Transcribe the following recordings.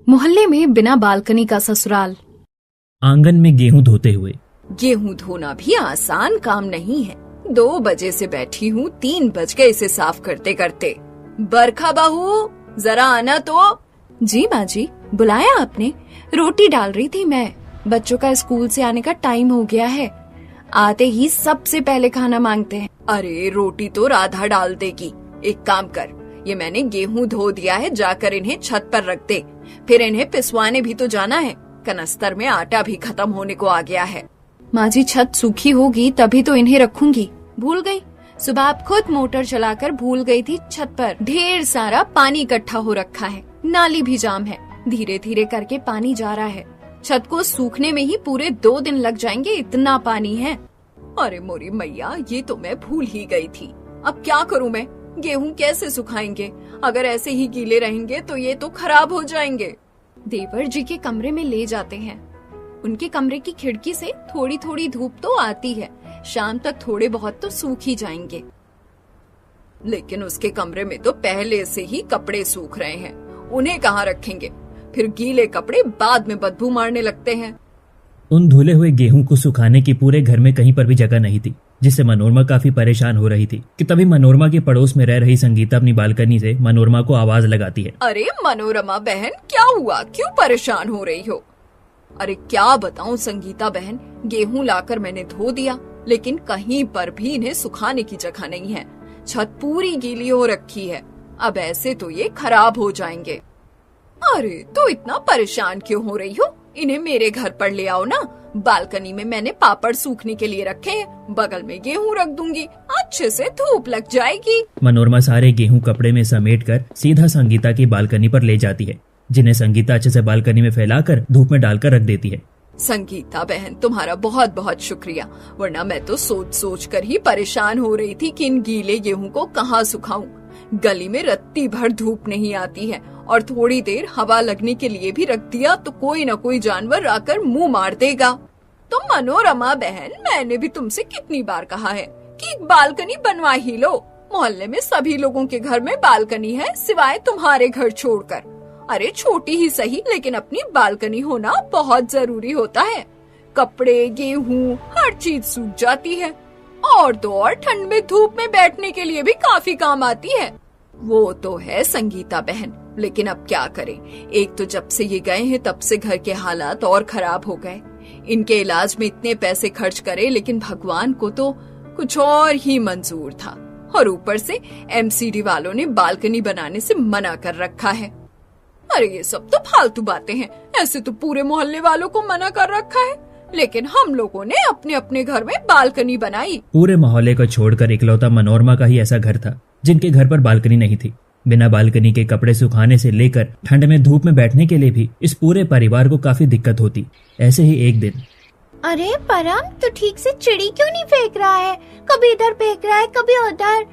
मोहल्ले में बिना बालकनी का ससुराल। आंगन में गेहूं धोते हुए। गेहूं धोना भी आसान काम नहीं है। 2 बजे से बैठी हूँ, 3 बज गए इसे साफ करते करते। बरखा बहू जरा आना तो। जी माँ जी, बुलाया आपने? रोटी डाल रही थी मैं। बच्चों का स्कूल से आने का टाइम हो गया है। आते ही सबसे पहले खाना मांगते हैं। अरे रोटी तो राधा डाल देगी। एक काम कर, ये मैंने गेहूं धो दिया है, जाकर इन्हें छत पर रख दे। फिर इन्हें पिसवाने भी तो जाना है। कनस्तर में आटा भी खत्म होने को आ गया है। माँ जी, छत सूखी होगी तभी तो इन्हें रखूंगी। भूल गई, सुबह आप खुद मोटर चलाकर भूल गई थी। छत पर ढेर सारा पानी इकट्ठा हो रखा है, नाली भी जाम है। धीरे धीरे करके पानी जा रहा है। छत को सूखने में ही पूरे 2 दिन लग जाएंगे, इतना पानी है। अरे मोरी मैया, ये तो मैं भूल ही गई थी। अब क्या करूं मैं? गेहूं कैसे सुखाएंगे? अगर ऐसे ही गीले रहेंगे तो ये तो खराब हो जाएंगे। देवर जी के कमरे में ले जाते हैं। उनके कमरे की खिड़की से थोड़ी थोड़ी धूप तो आती है। शाम तक थोड़े बहुत तो सूख ही जाएंगे। लेकिन उसके कमरे में तो पहले से ही कपड़े सूख रहे हैं, उन्हें कहाँ रखेंगे? फिर गीले कपड़े बाद में बदबू मारने लगते हैं। उन धुले हुए गेहूं को सुखाने की पूरे घर में कहीं पर भी जगह नहीं थी, जिससे मनोरमा काफी परेशान हो रही थी कि तभी मनोरमा के पड़ोस में रह रही संगीता अपनी बालकनी से मनोरमा को आवाज लगाती है। अरे मनोरमा बहन, क्या हुआ? क्यों परेशान हो रही हो? अरे क्या बताऊं संगीता बहन, गेहूं लाकर मैंने धो दिया, लेकिन कहीं पर भी इन्हें सुखाने की जगह नहीं है। छत पूरी गीली हो रखी है। अब ऐसे तो ये खराब हो जाएंगे। अरे तो इतना परेशान क्यों हो रही हो? इन्हें मेरे घर पर ले आओ ना। बालकनी में मैंने पापड़ सूखने के लिए रखे हैं, बगल में गेहूं रख दूंगी, अच्छे से धूप लग जाएगी। मनोरमा सारे गेहूं कपड़े में समेटकर सीधा संगीता की बालकनी पर ले जाती है, जिन्हें संगीता अच्छे से बालकनी में फैलाकर धूप में डालकर रख देती है। संगीता बहन, तुम्हारा बहुत बहुत शुक्रिया, वरना मैं तो सोच सोच कर ही परेशान हो रही थी कि इन गीले गेहूं को कहाँ सुखाऊं। गली में रत्ती भर धूप नहीं आती है, और थोड़ी देर हवा लगने के लिए भी रख दिया तो कोई न कोई जानवर आकर मुंह मार देगा। तो मनोरमा बहन, मैंने भी तुमसे कितनी बार कहा है कि एक बालकनी बनवा ही लो। मोहल्ले में सभी लोगों के घर में बालकनी है, सिवाय तुम्हारे घर छोड़कर। अरे छोटी ही सही, लेकिन अपनी बालकनी होना बहुत जरूरी होता है। कपड़े, गेहूं, हर चीज सूख जाती है, और तो और ठंड में धूप में बैठने के लिए भी काफी काम आती है। वो तो है संगीता बहन, लेकिन अब क्या करें? एक तो जब से ये गए हैं तब से घर के हालात और खराब हो गए। इनके इलाज में इतने पैसे खर्च करे, लेकिन भगवान को तो कुछ और ही मंजूर था, और ऊपर से एमसीडी वालों ने बालकनी बनाने से मना कर रखा है। अरे ये सब तो फालतू बातें हैं। ऐसे तो पूरे मोहल्ले वालों को मना कर रखा है, लेकिन हम लोगों ने अपने अपने घर में बालकनी बनाई। पूरे मोहल्ले को छोड़कर इकलौता मनोरमा का ही ऐसा घर था जिनके घर पर बालकनी नहीं थी। बिना बालकनी के कपड़े सुखाने से लेकर ठंड में धूप में बैठने के लिए भी इस पूरे परिवार को काफी दिक्कत होती। ऐसे ही एक दिन, अरे परम, तो ठीक से चिड़ी क्यों नहीं फेंक रहा है? कभी इधर फेंक रहा है, कभी उधर।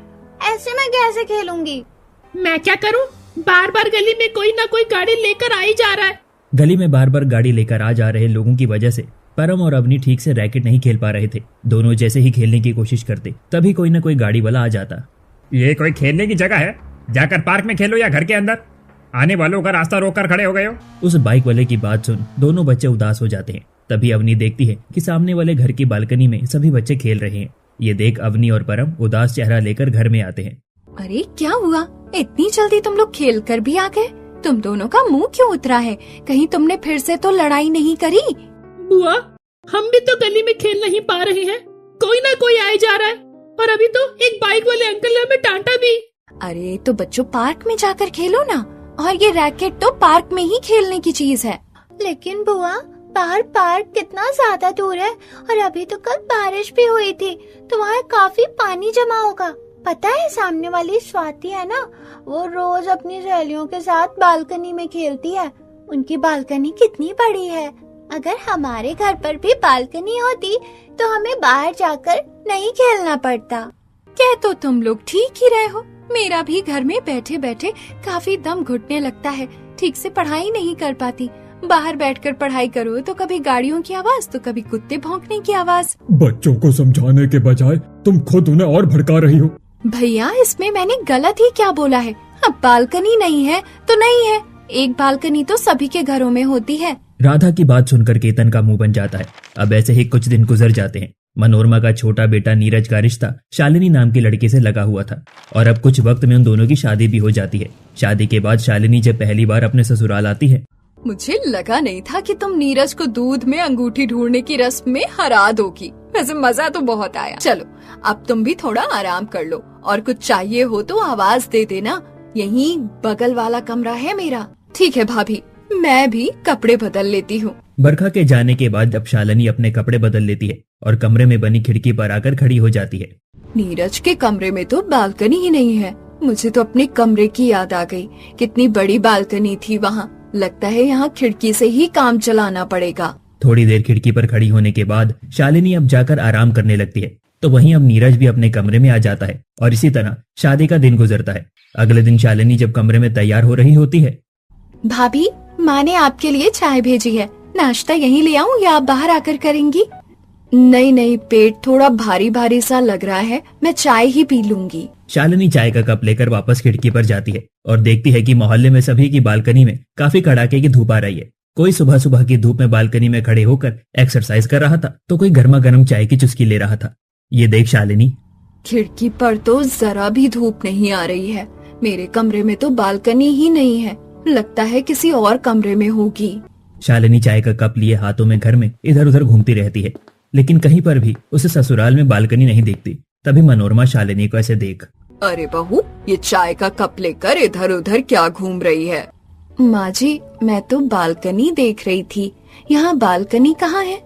ऐसे मैं कैसे खेलूंगी? मैं क्या करूं? बार बार गली में कोई ना कोई गाड़ी लेकर आ ही जा रहा है। गली में बार बार गाड़ी लेकर आ जा रहे लोगों की वजह से परम और अवनी ठीक से रैकेट नहीं खेल पा रहे थे। दोनों जैसे ही खेलने की कोशिश करते, तभी कोई न कोई गाड़ी वाला आ जाता। ये कोई खेलने की जगह है? जाकर पार्क में खेलो या घर के अंदर? आने वालों का रास्ता रोककर खड़े हो गए हो। उस बाइक वाले की बात सुन दोनों बच्चे उदास हो जाते हैं। तभी अवनी देखती है कि सामने वाले घर की बालकनी में सभी बच्चे खेल रहे हैं। ये देख अवनी और परम उदास चेहरा लेकर घर में आते हैं। अरे क्या हुआ? इतनी जल्दी तुम लोग खेल कर भी आ गए? तुम दोनों का मुंह क्यों उतरा है? कहीं तुमने फिर से तो लड़ाई नहीं करी? बुआ, हम भी तो गली में खेल नहीं पा रहे हैं। कोई ना कोई आए जा रहा है, और अभी तो एक बाइक वाले अंकल ने हमें डांटा भी। अरे तो बच्चों, पार्क में जाकर खेलो ना। और ये रैकेट तो पार्क में ही खेलने की चीज है। लेकिन बुआ, बाहर पार्क कितना ज्यादा दूर है, और अभी तो कल बारिश भी हुई थी, तो वहाँ काफी पानी जमा होगा। पता है, सामने वाली स्वाति है ना, वो रोज अपनी सहेलियों के साथ बालकनी में खेलती है। उनकी बालकनी कितनी बड़ी है। अगर हमारे घर पर भी बालकनी होती तो हमें बाहर जाकर नहीं खेलना पड़ता। कह तो तुम लोग ठीक ही रहे हो। मेरा भी घर में बैठे बैठे काफी दम घुटने लगता है। ठीक से पढ़ाई नहीं कर पाती। बाहर बैठकर पढ़ाई करो तो कभी गाड़ियों की आवाज, तो कभी कुत्ते भौंकने की आवाज। बच्चों को समझाने के बजाय तुम खुद उन्हें और भड़का रही हो। भैया, इसमें मैंने गलत ही क्या बोला है? अब बालकनी नहीं है तो नहीं है, एक बालकनी तो सभी के घरों में होती है। राधा की बात सुनकर केतन का मुंह बन जाता है। अब ऐसे ही कुछ दिन गुजर जाते हैं। मनोरमा का छोटा बेटा नीरज का रिश्ता शालिनी नाम की लड़की से लगा हुआ था और अब कुछ वक्त में उन दोनों की शादी भी हो जाती है। शादी के बाद शालिनी जब पहली बार अपने ससुराल आती है। मुझे लगा नहीं था कि तुम नीरज को दूध में अंगूठी ढूंढने की रस्म में हरा दोगी। वैसे मजा तो बहुत आया। चलो अब तुम भी थोड़ा आराम कर लो और कुछ चाहिए हो तो आवाज दे देना। यहीं बगल वाला कमरा है मेरा। ठीक है भाभी, मैं भी कपड़े बदल लेती हूँ। बरखा के जाने के बाद अब शालिनी अपने कपड़े बदल लेती है और कमरे में बनी खिड़की पर आकर खड़ी हो जाती है। नीरज के कमरे में तो बालकनी ही नहीं है। मुझे तो अपने कमरे की याद आ गई। कितनी बड़ी बालकनी थी वहाँ। लगता है यहाँ खिड़की से ही काम चलाना पड़ेगा। थोड़ी देर खिड़की पर खड़ी होने के बाद शालिनी अब जाकर आराम करने लगती है। तो वहीं अब नीरज भी अपने कमरे में आ जाता है और इसी तरह शादी का दिन गुजरता है। अगले दिन शालिनी जब कमरे में तैयार हो रही होती है। भाभी, माँ ने आपके लिए चाय भेजी है। नाश्ता यहीं ले आऊँ या आप बाहर आकर करेंगी? नहीं, पेट थोड़ा भारी भारी सा लग रहा है। मैं चाय ही पी लूंगी। शालिनी चाय का कप लेकर वापस खिड़की पर जाती है और देखती है कि मोहल्ले में सभी की बालकनी में काफी कड़ाके की धूप आ रही है। कोई सुबह सुबह की धूप में बालकनी में खड़े होकर एक्सरसाइज कर रहा था तो कोई गर्मा गर्म चाय की चुस्की ले रहा था। ये देख शालिनी, खिड़की पर तो जरा भी धूप नहीं आ रही है। मेरे कमरे में तो बालकनी ही नहीं है। लगता है किसी और कमरे में होगी। शालिनी चाय का कप लिए हाथों में घर में इधर उधर घूमती रहती है, लेकिन कहीं पर भी उसे ससुराल में बालकनी नहीं दिखती। तभी मनोरमा शालिनी को ऐसे देख, अरे बहू, ये चाय का कप लेकर इधर उधर क्या घूम रही है? माँ जी, मैं तो बालकनी देख रही थी। यहाँ बालकनी कहाँ है?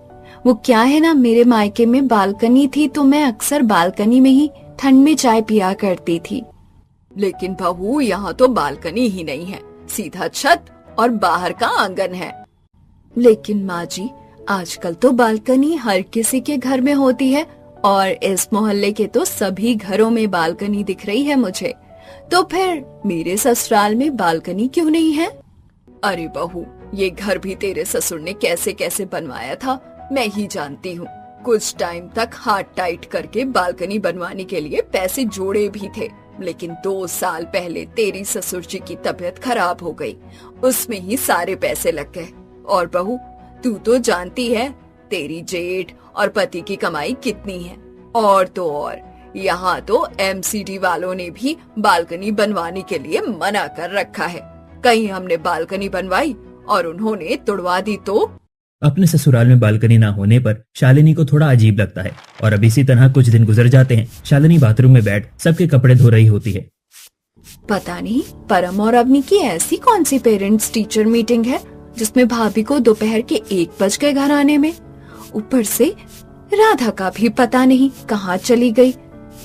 वो क्या है ना, मेरे मायके में बालकनी थी तो मैं अक्सर बालकनी में ही ठंड में चाय पिया करती थी। लेकिन बहू, यहाँ तो बालकनी ही नहीं है। सीधा छत और बाहर का आंगन है। लेकिन माँ जी, आजकल तो बालकनी हर किसी के घर में होती है और इस मोहल्ले के तो सभी घरों में बालकनी दिख रही है मुझे। तो फिर मेरे ससुराल में बालकनी क्यों नहीं है? अरे बहू, ये घर भी तेरे ससुर ने कैसे कैसे बनवाया था मैं ही जानती हूँ। कुछ टाइम तक हाथ टाइट करके बालकनी बनवाने के लिए पैसे जोड़े भी थे, लेकिन 2 साल पहले तेरी ससुर जी की तबीयत खराब हो गई। उसमें ही सारे पैसे लग गए। और बहू, तू तो जानती है तेरी जेठ और पति की कमाई कितनी है। और तो और यहाँ तो एमसीडी वालों ने भी बालकनी बनवाने के लिए मना कर रखा है। कहीं हमने बालकनी बनवाई और उन्होंने तुड़वा दी तो। अपने ससुराल में बालकनी ना होने पर शालिनी को थोड़ा अजीब लगता है और अब इसी तरह कुछ दिन गुजर जाते हैं। शालिनी बाथरूम में बैठ सबके कपड़े धो रही होती है। पता नहीं परम और अवनी की ऐसी कौन सी पेरेंट्स टीचर मीटिंग है जिसमें भाभी को दोपहर के 1 बज गए घर आने में। ऊपर से राधा का भी पता नहीं कहाँ चली गई।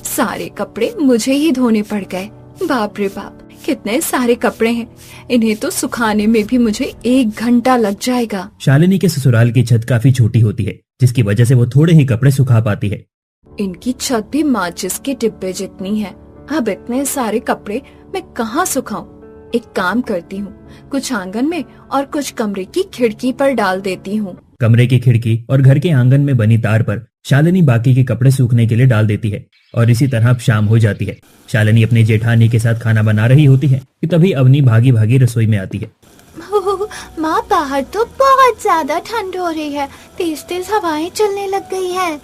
सारे कपड़े मुझे ही धोने पड़ गए। बाप रे बाप, कितने सारे कपड़े हैं। इन्हें तो सुखाने में भी मुझे 1 घंटा लग जाएगा। शालिनी के ससुराल की छत काफी छोटी होती है, जिसकी वजह से वो थोड़े ही कपड़े सुखा पाती है। इनकी छत भी माचिस के डिब्बे जितनी है। अब इतने सारे कपड़े मैं कहाँ सुखाऊं? एक काम करती हूँ, कुछ आंगन में और कुछ कमरे की खिड़की पर डाल देती हूँ। कमरे की खिड़की और घर के आंगन में बनी तार पर शालिनी बाकी के कपड़े सूखने के लिए डाल देती है और इसी तरह अब शाम हो जाती है। शालिनी अपनी जेठानी के साथ खाना बना रही होती है कि तभी अवनी भागी भागी रसोई में आती है। माँ, बाहर तो बहुत ज्यादा ठंड हो रही है। तेज तेज हवाएं चलने लग गई है।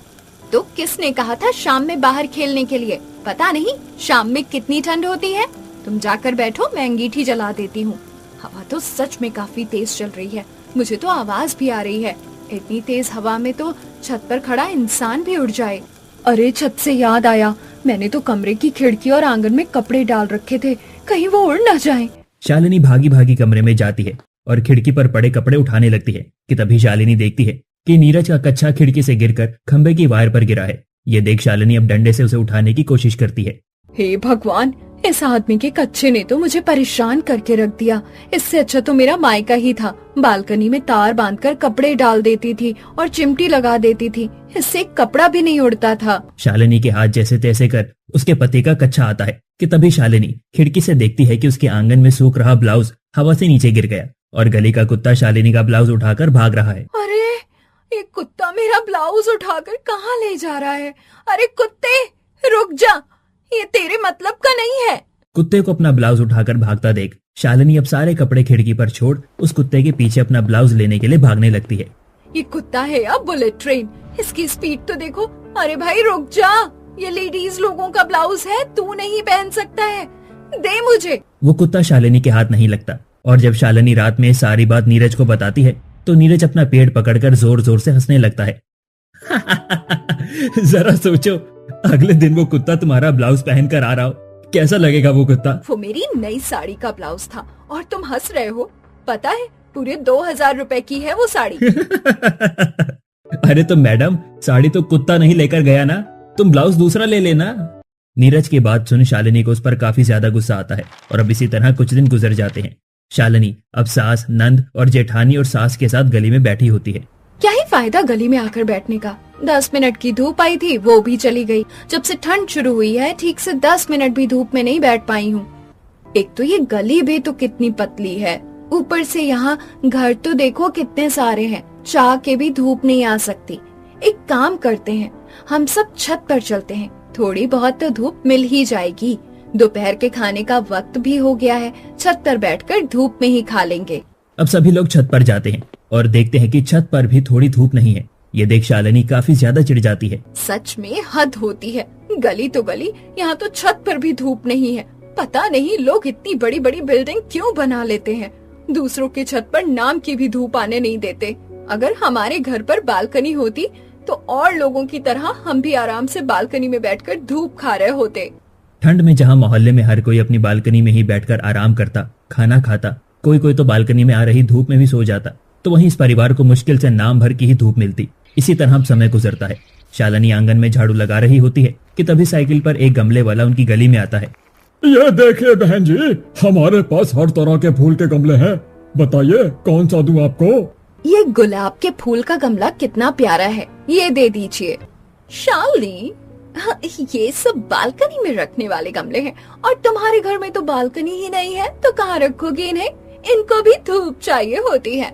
तो किसने कहा था शाम में बाहर खेलने के लिए? पता नहीं शाम में कितनी ठंड होती है। तुम जाकर बैठो, मैं अंगीठी जला देती हूँ। हवा तो सच में काफी तेज चल रही है। मुझे तो आवाज भी आ रही है। इतनी तेज हवा में तो छत पर खड़ा इंसान भी उड़ जाए। अरे, छत से याद आया, मैंने तो कमरे की खिड़की और आंगन में कपड़े डाल रखे थे, कहीं वो उड़ न जाए। शालिनी भागी भागी कमरे में जाती है और खिड़की पर पड़े कपड़े उठाने लगती है कि तभी शालिनी देखती है कि नीरज का कच्छा खिड़की से गिरकर खंबे की वायर पर गिरा है। ये देख शालिनी अब डंडे से उसे उठाने की कोशिश करती है। हे भगवान, इस आदमी के कच्चे ने तो मुझे परेशान करके रख दिया। इससे अच्छा तो मेरा मायका ही था। बालकनी में तार बांधकर कपड़े डाल देती थी और चिमटी लगा देती थी। इससे एक कपड़ा भी नहीं उड़ता था। शालिनी के हाथ जैसे तैसे कर उसके पति का कच्छा आता है कि तभी शालिनी खिड़की से देखती है कि उसके आंगन में सूख रहा ब्लाउज हवा से नीचे गिर गया और गली का कुत्ता शालिनी का ब्लाउज उठाकर भाग रहा है। अरे, ये कुत्ता मेरा ब्लाउज उठाकर कहाँ ले जा रहा है? अरे कुत्ते, रुक जा, ये तेरे मतलब का नहीं है। कुत्ते को अपना ब्लाउज उठाकर भागता देख शालिनी अब सारे कपड़े खिड़की पर छोड़ उस कुत्ते के पीछे अपना ब्लाउज लेने के लिए भागने लगती है। ये कुत्ता है या बुलेट ट्रेन, इसकी स्पीड तो देखो। अरे भाई रुक जा, ये लेडीज लोगों का ब्लाउज है, तू नहीं पहन सकता है, दे मुझे। वो कुत्ता शालिनी के हाथ नहीं लगता और जब शालिनी रात में सारी बात नीरज को बताती है तो नीरज अपना पेट पकड़कर जोर जोर से हंसने लगता है। जरा सोचो, अगले दिन वो कुत्ता तुम्हारा ब्लाउज पहन कर आ रहा हो, कैसा लगेगा वो कुत्ता? वो मेरी नई साड़ी का ब्लाउज था और तुम हंस रहे हो। पता है पूरे 2000 रुपए की है वो साड़ी। अरे तो मैडम, साड़ी तो कुत्ता नहीं लेकर गया ना, तुम ब्लाउज दूसरा ले लेना। नीरज की बात सुन शालिनी को उस पर काफी ज्यादा गुस्सा आता है और अब इसी तरह कुछ दिन गुजर जाते हैं। शालिनी अब सास, नंद और जेठानी और सास के साथ गली में बैठी होती है। क्या ही फायदा गली में आकर बैठने का। 10 मिनट की धूप आई थी, वो भी चली गई। जब से ठंड शुरू हुई है ठीक से 10 मिनट भी धूप में नहीं बैठ पाई हूँ। एक तो ये गली भी तो कितनी पतली है, ऊपर से यहाँ घर तो देखो कितने सारे हैं, चाह के भी धूप नहीं आ सकती। एक काम करते हैं, हम सब छत पर चलते हैं, थोड़ी बहुत तो धूप मिल ही जाएगी। दोपहर के खाने का वक्त भी हो गया है, छत पर बैठकर धूप में ही खा लेंगे। अब सभी लोग छत पर जाते हैं और देखते हैं कि छत पर भी थोड़ी धूप नहीं है। ये देख शालिनी काफी ज्यादा चिढ़ जाती है। सच में हद होती है, गली तो गली, यहाँ तो छत पर भी धूप नहीं है। पता नहीं लोग इतनी बड़ी बड़ी बिल्डिंग क्यों बना लेते हैं, दूसरों के छत पर नाम की भी धूप आने नहीं देते। अगर हमारे घर पर बालकनी होती तो और लोगों की तरह हम भी आराम से बालकनी में बैठकर धूप खा रहे होते। ठंड में जहाँ मोहल्ले में हर कोई अपनी बालकनी में ही बैठकर आराम करता, खाना खाता, कोई कोई तो बालकनी में आ रही धूप में भी सो जाता, तो वहीं इस परिवार को मुश्किल से नाम भर की ही धूप मिलती। इसी तरह अब समय गुजरता है। शालिनी आंगन में झाड़ू लगा रही होती है कि तभी साइकिल पर एक गमले वाला उनकी गली में आता है। ये देखिए बहन जी, हमारे पास हर तरह के फूल के गमले हैं, बताइए कौन सा दूं आपको? ये गुलाब के फूल का गमला कितना प्यारा है, ये दे दीजिए। शालिनी, हाँ, ये सब बालकनी में रखने वाले गमले हैं और तुम्हारे घर में तो बालकनी ही नहीं है, तो कहाँ रखोगे इन्हें? इनको भी धूप चाहिए होती है।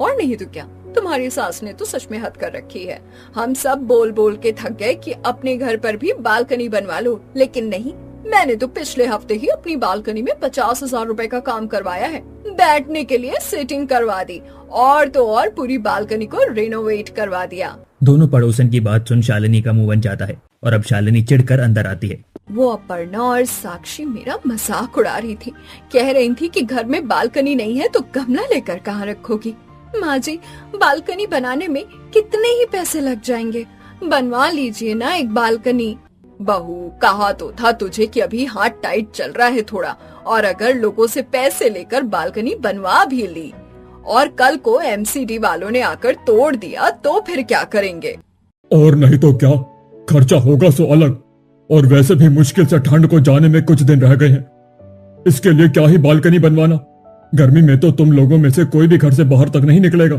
और नहीं तो क्या, तुम्हारी सास ने तो सच में हद कर रखी है। हम सब बोल बोल के थक गए कि अपने घर पर भी बालकनी बनवा लो, लेकिन नहीं, मैंने तो पिछले हफ्ते ही अपनी बालकनी में 50,000 रुपए का काम करवाया है। बैठने के लिए सिटिंग करवा दी और तो और पूरी बालकनी को रिनोवेट करवा दिया। दोनों पड़ोसन की बात सुन शालिनी का मुंह बन जाता है और अब शालिनी चिढ़कर अंदर आती है। वो अपर्णा और साक्षी मेरा मजाक उड़ा रही थी, कह रही थी कि घर में बालकनी नहीं है तो गमला लेकर कहाँ रखोगी। माँ जी, बालकनी बनाने में कितने ही पैसे लग जाएंगे, बनवा लीजिए ना एक बालकनी। बहू, कहा तो था तुझे कि अभी हाथ टाइट चल रहा है थोड़ा, और अगर लोगों से पैसे लेकर बालकनी बनवा भी ली और कल को एमसीडी वालों ने आकर तोड़ दिया तो फिर क्या करेंगे? और नहीं तो क्या, खर्चा होगा सो अलग, और वैसे भी मुश्किल से ठंड को जाने में कुछ दिन रह गए हैं, इसके लिए क्या ही बालकनी बनवाना। गर्मी में तो तुम लोगों में से कोई भी घर से बाहर तक नहीं निकलेगा।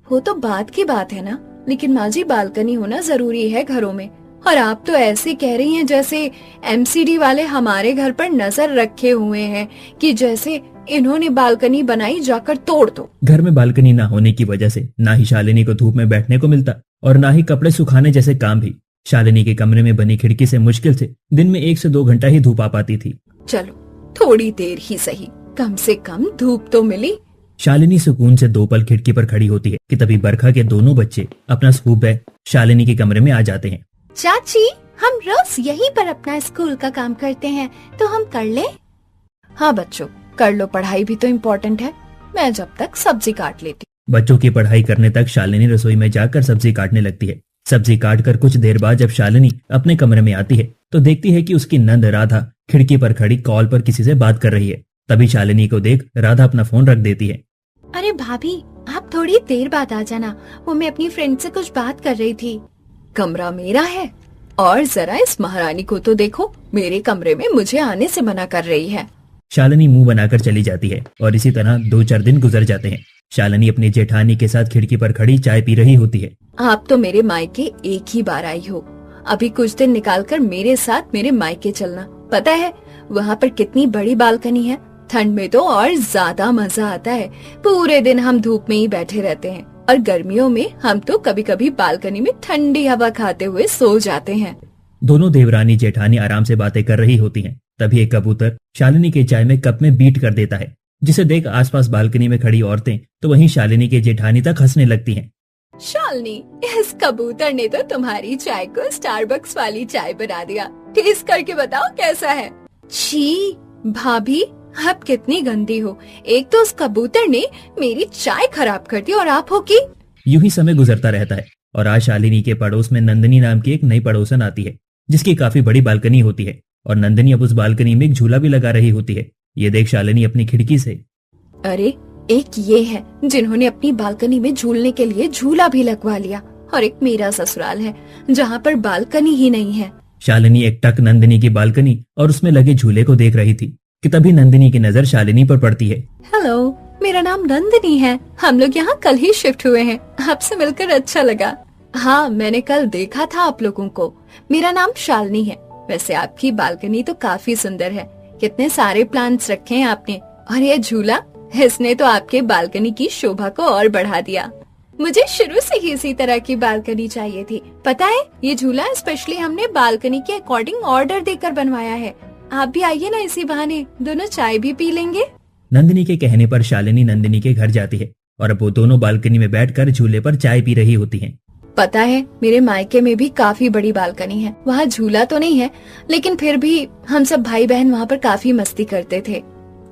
वो तो बात की बात है ना, लेकिन माँ जी बालकनी होना जरूरी है घरों में। और आप तो ऐसे कह रही हैं जैसे एमसीडी वाले हमारे घर पर नजर रखे हुए हैं कि जैसे इन्होंने बालकनी बनाई जाकर तोड़ दो। घर में बालकनी ना होने की वजह से ना ही शालिनी को धूप में बैठने को मिलता और ना ही कपड़े सुखाने जैसे काम भी। शालिनी के कमरे में बनी खिड़की से मुश्किल से दिन में 1 से 2 घंटा ही धूप आ पाती थी। चलो थोड़ी देर ही सही, कम से कम धूप तो मिली। शालिनी सुकून से 2 पल खिड़की पर खड़ी होती है कि तभी बरखा के दोनों बच्चे अपना स्कूल बैग शालिनी के कमरे में आ जाते हैं। चाची, हम रोज यहीं पर अपना स्कूल का काम करते हैं, तो हम कर ले? हाँ बच्चों, कर लो, पढ़ाई भी तो इम्पोर्टेंट है। मैं जब तक सब्जी काट लेती। बच्चों की पढ़ाई करने तक शालिनी रसोई में जाकर सब्जी काटने लगती है। सब्जी काट कर कुछ देर बाद जब शालिनी अपने कमरे में आती है तो देखती है कि उसकी नंद राधा खिड़की पर खड़ी कॉल पर किसी से बात कर रही है। तभी शालिनी को देख राधा अपना फोन रख देती है। अरे भाभी, आप थोड़ी देर बाद आ जाना, वो मैं अपनी फ्रेंड से कुछ बात कर रही थी। कमरा मेरा है और जरा इस महारानी को तो देखो, मेरे कमरे में मुझे आने से मना कर रही है। शालिनी मुंह बनाकर चली जाती है और इसी तरह 2-4 दिन गुजर जाते हैं। शालिनी अपनी जेठानी के साथ खिड़की पर खड़ी चाय पी रही होती है। आप तो मेरे मायके एक ही बार आई हो, अभी कुछ दिन निकालकर मेरे साथ मेरे मायके चलना। पता है वहाँ पर कितनी बड़ी बालकनी है, ठंड में तो और ज्यादा मजा आता है। पूरे दिन हम धूप में ही बैठे रहते हैं और गर्मियों में हम तो कभी कभी बालकनी में ठंडी हवा खाते हुए सो जाते हैं। दोनों देवरानी जेठानी आराम से बातें कर रही होती हैं। तभी एक कबूतर शालिनी के चाय में कप में बीट कर देता है जिसे देख आसपास बालकनी में खड़ी औरतें तो वहीं शालिनी की जेठानी तक हंसने लगती हैं। शालिनी, इस कबूतर ने तो तुम्हारी चाय को स्टारबक्स वाली चाय बना दिया। टेस्ट करके बताओ कैसा है। छी भाभी, आप कितनी गंदी हो। एक तो उस कबूतर ने मेरी चाय खराब कर दी और आप हो कि। यूं ही समय गुजरता रहता है और आज शालिनी के पड़ोस में नंदिनी नाम की एक नई पड़ोसन आती है, जिसकी काफी बड़ी बालकनी होती है और नंदिनी अब उस बालकनी में एक झूला भी लगा रही होती है। ये देख शालिनी अपनी खिड़की से, अरे एक ये है जिन्होंने अपनी बालकनी में झूलने के लिए झूला भी लगवा लिया, और एक मेरा ससुराल है जहाँ पर बालकनी ही नहीं है। शालिनी एक टक नंदिनी की बालकनी और उसमें लगे झूले को देख रही थी कि तभी नंदिनी की नजर शालिनी पर पड़ती है। हेलो, मेरा नाम नंदिनी है। हम लोग यहाँ कल ही शिफ्ट हुए हैं। आपसे मिलकर अच्छा लगा। हाँ, मैंने कल देखा था आप लोगों को। मेरा नाम शालिनी है। वैसे आपकी बालकनी तो काफी सुंदर है। कितने सारे प्लांट्स रखे हैं आपने, और ये झूला, इसने तो आपके बालकनी की शोभा को और बढ़ा दिया। मुझे शुरू से ही इसी तरह की बालकनी चाहिए थी। पता है, ये झूला स्पेशली हमने बालकनी के अकॉर्डिंग ऑर्डर देकर बनवाया है। आप भी आइए ना, इसी बहाने दोनों चाय भी पी लेंगे। नंदिनी के कहने पर शालिनी नंदिनी के घर जाती है और अब वो दोनों बालकनी में बैठकर झूले पर चाय पी रही होती हैं। पता है, मेरे मायके में भी काफी बड़ी बालकनी है। वहाँ झूला तो नहीं है, लेकिन फिर भी हम सब भाई बहन वहाँ पर काफी मस्ती करते थे।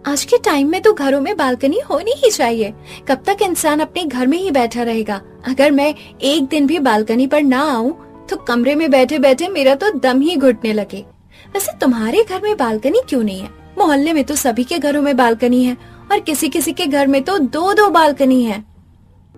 आज के टाइम में तो घरों में बालकनी होनी ही चाहिए। कब तक इंसान अपने घर में ही बैठा रहेगा। अगर मैं एक दिन भी बालकनी पर ना आऊँ तो कमरे में बैठे बैठे मेरा तो दम ही घुटने लगे। वैसे तुम्हारे घर में बालकनी क्यों नहीं है? मोहल्ले में तो सभी के घरों में बालकनी है, और किसी किसी के घर में तो दो दो बालकनी है।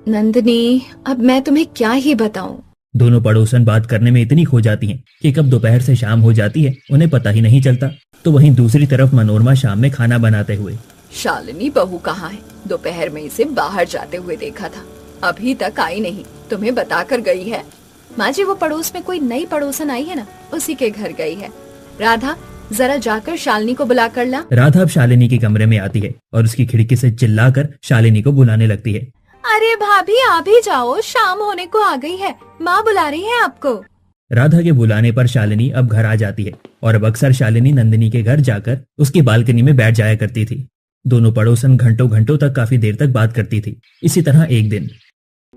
नंदिनी, अब मैं तुम्हें क्या ही बताऊं। दोनों पड़ोसन बात करने में इतनी खो जाती हैं कि कब दोपहर से शाम हो जाती है उन्हें पता ही नहीं चलता। तो वहीं दूसरी तरफ मनोरमा शाम में खाना बनाते हुए, शालिनी बहू कहाँ है? दोपहर में इसे बाहर जाते हुए देखा था, अभी तक आई नहीं। तुम्हें बताकर गई है? माँ जी, वो पड़ोस में कोई नई पड़ोसन आई है ना, उसी के घर गई है। राधा, जरा जाकर शालिनी को बुला कर ला। राधा अब शालिनी के कमरे में आती है और उसकी खिड़की से चिल्लाकर शालिनी को बुलाने लगती है। अरे भाभी, आप ही जाओ, शाम होने को आ गई है। माँ बुला रही है आपको। राधा के बुलाने पर शालिनी अब घर आ जाती है और अब अक्सर शालिनी नंदिनी के घर जाकर उसकी बालकनी में बैठ जाया करती थी। दोनों पड़ोसन घंटों घंटों तक काफी देर तक बात करती थी। इसी तरह एक दिन,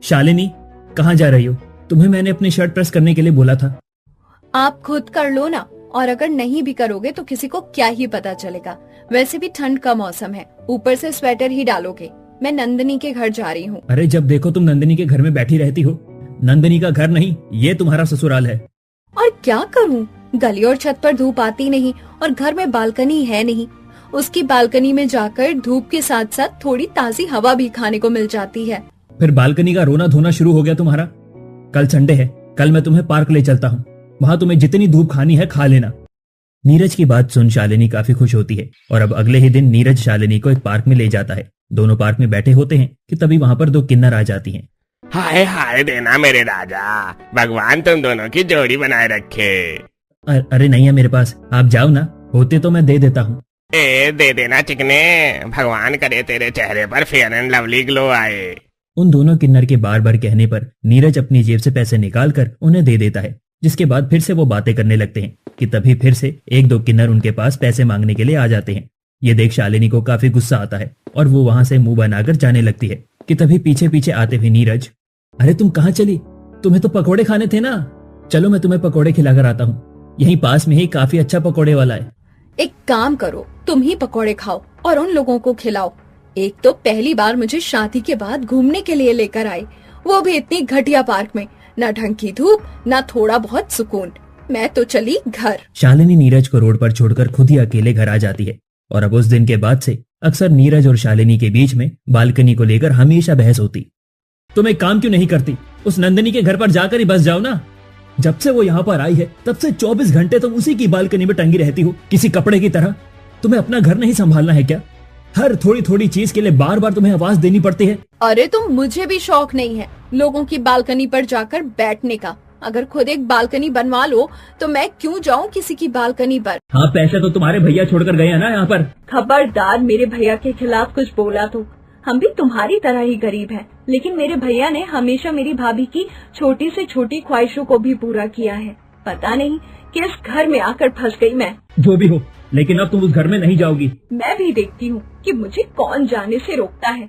शालिनी कहाँ जा रही हो? तुम्हें मैंने अपनी शर्ट प्रेस करने के लिए बोला था। आप खुद कर लो ना, और अगर नहीं भी करोगे तो किसी को क्या ही पता चलेगा। वैसे भी ठंड का मौसम है, ऊपर से स्वेटर ही डालोगे। मैं नंदिनी के घर जा रही हूँ। अरे जब देखो तुम नंदिनी के घर में बैठी रहती हो। नंदिनी का घर नहीं, ये तुम्हारा ससुराल है। और क्या करूँ, गली और छत पर धूप आती नहीं और घर में बालकनी है नहीं। उसकी बालकनी में जाकर धूप के साथ साथ थोड़ी ताजी हवा भी खाने को मिल जाती है। फिर बालकनी का रोना धोना शुरू हो गया तुम्हारा। कल संडे है, कल मैं तुम्हें पार्क ले चलता हूँ। वहाँ तुम्हें जितनी धूप खानी है खा लेना। नीरज की बात सुन शालिनी काफी खुश होती है और अब अगले ही दिन नीरज शालिनी को एक पार्क में ले जाता है। दोनों पार्क में बैठे होते हैं कि तभी वहाँ पर दो किन्नर आ जाती हैं। हाय हाय देना मेरे राजा, भगवान तुम दोनों की जोड़ी बनाए रखे। अरे नहीं है मेरे पास, आप जाओ ना, होते तो मैं दे देता हूँ। दे देना चिकने, भगवान करे तेरे चेहरे पर फेयर एंड लवली ग्लो आए। उन दोनों किन्नर के बार बार कहने पर नीरज अपनी जेब से पैसे निकाल कर उन्हें दे देता है, जिसके बाद फिर से वो बातें करने लगते हैं कि तभी फिर से एक दो किन्नर उनके पास पैसे मांगने के लिए आ जाते हैं। ये देख शालिनी को काफी गुस्सा आता है और वो वहां से मुंह बनाकर जाने लगती है कि तभी पीछे पीछे आते हुए नीरज, अरे तुम कहाँ चली? तुम्हें तो पकोड़े खाने थे ना। चलो मैं तुम्हें पकोड़े खिलाकर आता हूँ, यहीं पास में ही काफी अच्छा पकोड़े वाला है। एक काम करो, तुम ही पकोड़े खाओ और उन लोगों को खिलाओ। एक तो पहली बार मुझे शादी के बाद घूमने के लिए लेकर आए, वो भी इतनी घटिया पार्क में। न ढंग की धूप, न थोड़ा बहुत सुकून। मैं तो चली घर। शालिनी नीरज को रोड पर छोड़कर खुद ही अकेले घर आ जाती है और अब उस दिन के बाद से अक्सर नीरज और शालिनी के बीच में बालकनी को लेकर हमेशा बहस होती। तुम एक काम क्यों नहीं करती? उस नंदिनी के घर पर जाकर ही बस जाओ ना। जब से वो यहाँ पर आई है तब से 24 घंटे तुम उसी की बालकनी में टंगी रहती हो किसी कपड़े की तरह। तुम्हें अपना घर नहीं संभालना है क्या? हर थोड़ी थोड़ी चीज के लिए बार बार तुम्हें आवाज देनी पड़ती है। अरे तुम, मुझे भी शौक नहीं है लोगों की बालकनी पर जाकर बैठने का। अगर खुद एक बालकनी बनवा लो तो मैं क्यों जाऊं किसी की बालकनी पर। हाँ, पैसे तो तुम्हारे भैया छोड़कर गए हैं ना यहाँ पर। खबरदार मेरे भैया के खिलाफ कुछ बोला तो। हम भी तुम्हारी तरह ही गरीब हैं, लेकिन मेरे भैया ने हमेशा मेरी भाभी की छोटी से छोटी ख्वाहिशों को भी पूरा किया है। पता नहीं किस घर में आकर फंस गई मैं। जो भी हो, लेकिन अब तुम उस घर में नहीं जाओगी। मैं भी देखती हूँ कि मुझे कौन जाने से रोकता है।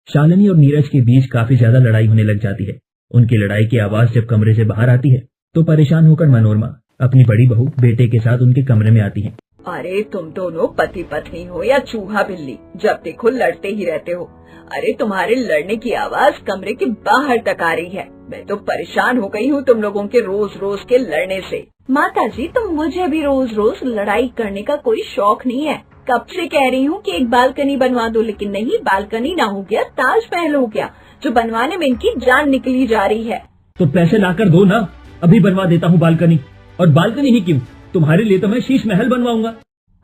शालिनी और नीरज के बीच काफी ज्यादा लड़ाई होने लग जाती है। उनकी लड़ाई की आवाज जब कमरे से बाहर आती है तो परेशान होकर मनोरमा अपनी बड़ी बहू बेटे के साथ उनके कमरे में आती है। अरे तुम दोनों पति पत्नी हो या चूहा बिल्ली, जब देखो लड़ते ही रहते हो। अरे तुम्हारे लड़ने की आवाज कमरे के बाहर तक आ रही है। मैं तो परेशान हो गई हूँ तुम लोगों के रोज रोज के लड़ने से। माताजी, तुम मुझे भी रोज रोज लड़ाई करने का कोई शौक नहीं है। कब से कह रही हूँ कि एक बालकनी बनवा दो, लेकिन नहीं, बालकनी ना हो गया ताजमहल हो गया, जो बनवाने में इनकी जान निकली जा रही है। तो पैसे लाकर दो ना, अभी बनवा देता हूँ बालकनी। और बालकनी ही क्यों, तुम्हारे लिए तो मैं शीश महल बनवाऊंगा।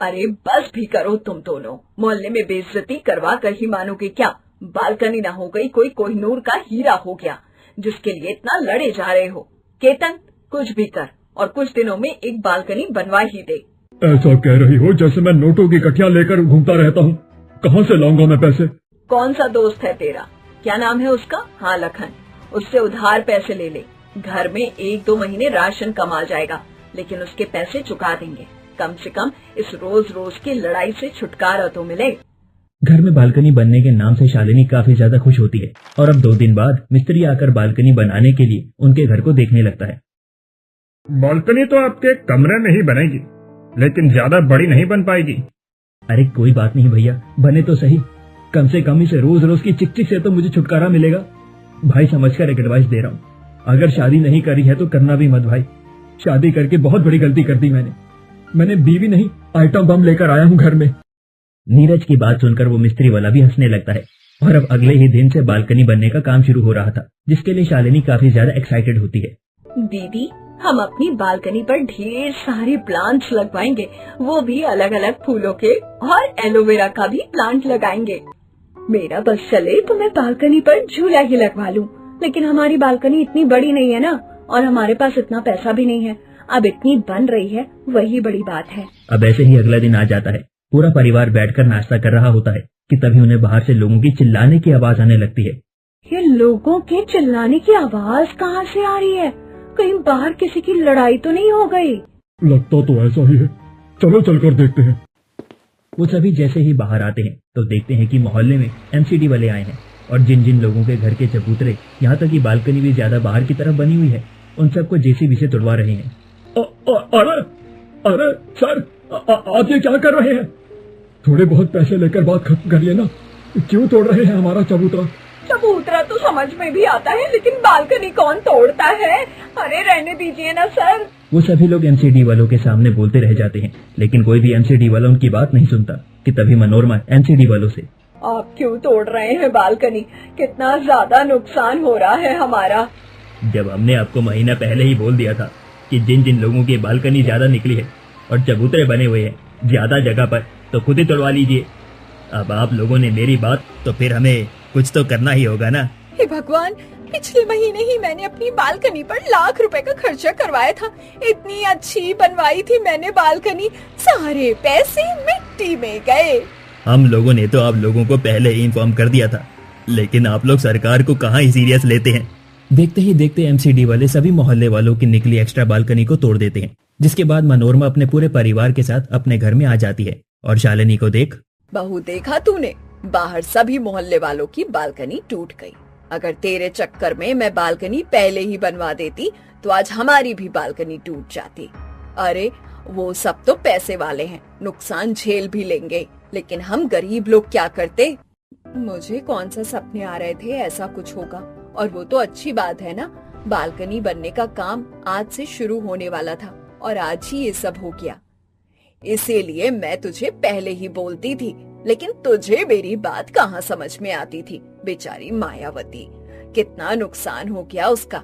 अरे बस भी करो तुम दोनों, मोहल्ले में बेइज्जती करवा कर ही मानोगे क्या? बालकनी ना हो गई कोई कोहिनूर का हीरा हो गया, जिसके लिए इतना लड़े जा रहे हो। केतन, कुछ भी कर और कुछ दिनों में एक बालकनी बनवा ही दे। ऐसा कह रही हो जैसे मैं नोटों की गठिया लेकर घूमता रहता हूँ। कहाँ से लाऊंगा मैं पैसे? कौन सा दोस्त है तेरा? क्या नाम है उसका? हाँ, लखन। उससे उधार पैसे ले ले। घर में 1-2 महीने राशन कम आ जाएगा, लेकिन उसके पैसे चुका देंगे। कम से कम इस रोज रोज की लड़ाई से छुटकारा तो मिले। घर में बालकनी बनने के नाम से शालिनी काफी ज्यादा खुश होती है और अब 2 दिन बाद मिस्त्री आकर बालकनी बनाने के लिए उनके घर को देखने लगता है। बालकनी तो आपके कमरे में ही बनेगी, लेकिन ज्यादा बड़ी नहीं बन पाएगी। अरे कोई बात नहीं भैया, बने तो सही। कम से कम इसे रोज रोज की चिकचिक से तो मुझे छुटकारा मिलेगा। भाई समझकर एक एडवाइस दे रहा हूँ, अगर शादी नहीं करी है तो करना भी मत भाई। शादी करके बहुत बड़ी गलती कर दी मैंने बीवी नहीं आइटम बम लेकर आया हूँ घर में। नीरज की बात सुनकर वो मिस्त्री वाला भी हंसने लगता है और अब अगले ही दिन से बालकनी बनने का काम शुरू हो रहा था, जिसके लिए शालिनी काफी ज्यादा एक्साइटेड होती है। दीदी, हम अपनी बालकनी पर ढेर सारे प्लांट्स लगवाएंगे, वो भी अलग अलग फूलों के, और एलोवेरा का भी प्लांट लगाएंगे। मेरा बस चले तो मैं बालकनी पर झूला ही लगवा लूं, लेकिन हमारी बालकनी इतनी बड़ी नहीं है ना, और हमारे पास इतना पैसा भी नहीं है। अब इतनी बन रही है, वही बड़ी बात है। अब ऐसे ही अगला दिन आ जाता है। पूरा परिवार बैठकर नाश्ता कर रहा होता है कि तभी उन्हें बाहर से लोगों की चिल्लाने की आवाज आने लगती है। ये लोगों के चिल्लाने की आवाज कहाँ से आ रही है? कहीं बाहर किसी की लड़ाई तो नहीं हो गई? लगता तो ऐसा ही है, चलो चलकर देखते हैं। वो सभी जैसे ही बाहर आते हैं तो देखते हैं कि मोहल्ले में एमसीडी वाले आए हैं और जिन जिन लोगों के घर के चबूतरे, यहाँ तक कि बालकनी भी ज्यादा बाहर की तरफ बनी हुई है, उन सबको जेसीबी से तुड़वा रहे हैं। अरे सर, आप ये क्या कर रहे हैं? थोड़े बहुत पैसे लेकर बात खत्म करिए ना, क्यों तोड़ रहे हैं हमारा चबूतरा? चबूतरा तो समझ में भी आता है, लेकिन बालकनी कौन तोड़ता है? अरे रहने दीजिए ना सर। वो सभी लोग एमसीडी वालों के सामने बोलते रह जाते हैं, लेकिन कोई भी एमसीडी वाला उनकी बात नहीं सुनता कि तभी मनोरमा एमसीडी वालों से, आप क्यों तोड़ रहे हैं बालकनी? कितना ज्यादा नुकसान हो रहा है हमारा। जब हमने आपको महीना पहले ही बोल दिया था कि जिन जिन लोगों की बालकनी ज्यादा निकली है और चबूतरे बने हुए हैं ज्यादा जगह पर, तो खुद ही तोड़वा लीजिए। अब आप लोगों ने मेरी बात, तो फिर हमें कुछ तो करना ही होगा ना। हे भगवान, पिछले महीने ही मैंने अपनी बालकनी पर लाख रुपए का खर्चा करवाया था। इतनी अच्छी बनवाई थी मैंने बालकनी, सारे पैसे मिट्टी में गए। हम लोगों ने तो आप लोगों को पहले ही इन्फॉर्म कर दिया था, लेकिन आप लोग सरकार को कहाँ ही सीरियस लेते हैं। देखते ही देखते एमसीडी वाले सभी मोहल्ले वालों की निकली एक्स्ट्रा बालकनी को तोड़ देते हैं, जिसके बाद मनोरमा अपने पूरे परिवार के साथ अपने घर में आ जाती है और शालिनी को देख, बहू देखा तूने, बाहर सभी मोहल्ले वालों की बालकनी टूट गई। अगर तेरे चक्कर में मैं बालकनी पहले ही बनवा देती तो आज हमारी भी बालकनी टूट जाती। अरे वो सब तो पैसे वाले हैं, नुकसान झेल भी लेंगे, लेकिन हम गरीब लोग क्या करते? मुझे कौन सा सपने आ रहे थे ऐसा कुछ होगा, और वो तो अच्छी बात है ना, बालकनी बनने का काम आज से शुरू होने वाला था और आज ही ये सब हो गया। इसीलिए मैं तुझे पहले ही बोलती थी, लेकिन तुझे मेरी बात कहाँ समझ में आती थी। बेचारी मायावती, कितना नुकसान हो गया उसका।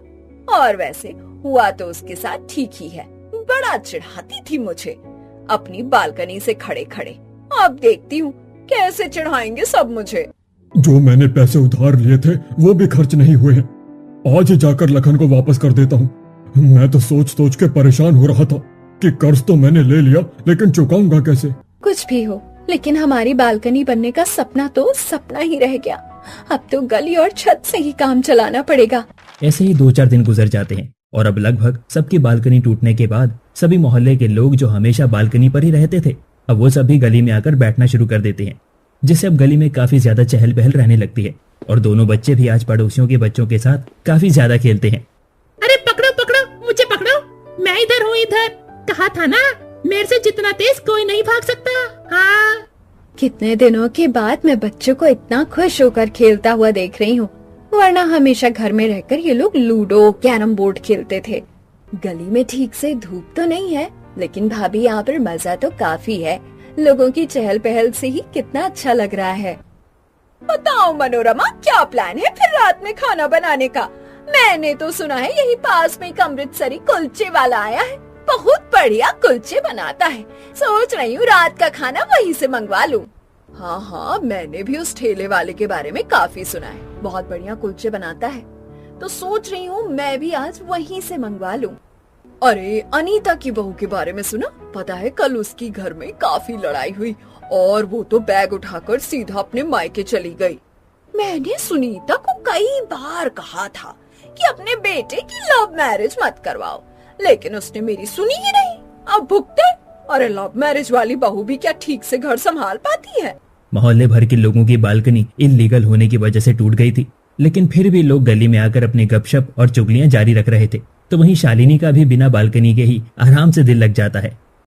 और वैसे हुआ तो उसके साथ ठीक ही है, बड़ा चिढ़ाती थी मुझे अपनी बालकनी से खड़े खड़े। अब देखती हूँ कैसे चिढ़ाएंगे सब मुझे। जो मैंने पैसे उधार लिए थे वो भी खर्च नहीं हुए हैं। आज ही जाकर लखन को वापस कर देता हूँ। मैं तो सोच सोच के परेशान हो रहा था कि कर्ज तो मैंने ले लिया, लेकिन चुकाऊंगा कैसे? कुछ भी हो, लेकिन हमारी बालकनी बनने का सपना तो सपना ही रह गया। अब तो गली और छत से ही काम चलाना पड़ेगा। ऐसे ही 2-4 दिन गुजर जाते हैं और अब लगभग सबकी बालकनी टूटने के बाद सभी मोहल्ले के लोग जो हमेशा बालकनी पर ही रहते थे, अब वो सभी गली में आकर बैठना शुरू कर देते हैं, जिससे अब गली में काफी ज्यादा चहल पहल रहने लगती है और दोनों बच्चे भी आज पड़ोसियों के बच्चों के साथ काफी ज्यादा खेलते हैं। अरे पकड़ो पकड़ो, मुझे पकड़ो, मैं इधर हूँ इधर। कहा था ना, मेरे से जितना तेज कोई नहीं भाग सकता। हाँ, कितने दिनों के बाद मैं बच्चों को इतना खुश होकर खेलता हुआ देख रही हूँ, वरना हमेशा घर में रहकर ये लोग लूडो कैरम बोर्ड खेलते थे। गली में ठीक से धूप तो नहीं है, लेकिन भाभी यहाँ पर मजा तो काफी है। लोगों की चहल पहल से ही कितना अच्छा लग रहा है। बताओ मनोरमा, क्या प्लान है फिर रात में खाना बनाने का? मैंने तो सुना है यही पास में एक अमृतसरी कुलचे वाला आया है, बहुत बढ़िया कुलचे बनाता है। सोच रही हूँ रात का खाना वहीं से मंगवा लूँ। हाँ, मैंने भी उस ठेले वाले के बारे में काफी सुना है, बहुत बढ़िया कुलचे बनाता है। तो सोच रही हूँ मैं भी आज वहीं से मंगवा लूँ। अरे अनीता की बहू के बारे में सुना? पता है कल उसकी घर में काफी लड़ाई हुई और वो तो बैग उठाकर सीधा अपने मायके चली गई। मैंने सुनीता को कई बार कहा था कि अपने बेटे की लव मैरिज मत करवाओ, लेकिन उसने मेरी सुनी ही नहीं। अब भुगते। अरे लव मैरिज वाली बहू भी क्या ठीक से घर संभाल पाती है? मोहल्ले भर के लोगों की बालकनी इल्लीगल होने की वजह से टूट गई थी, लेकिन फिर भी लोग गली में आकर अपने गपशप और चुगलियां जारी रख रहे थे। तो वहीं शालिनी का भी बिना बालकनी के ही आराम से दिल लग जाता है।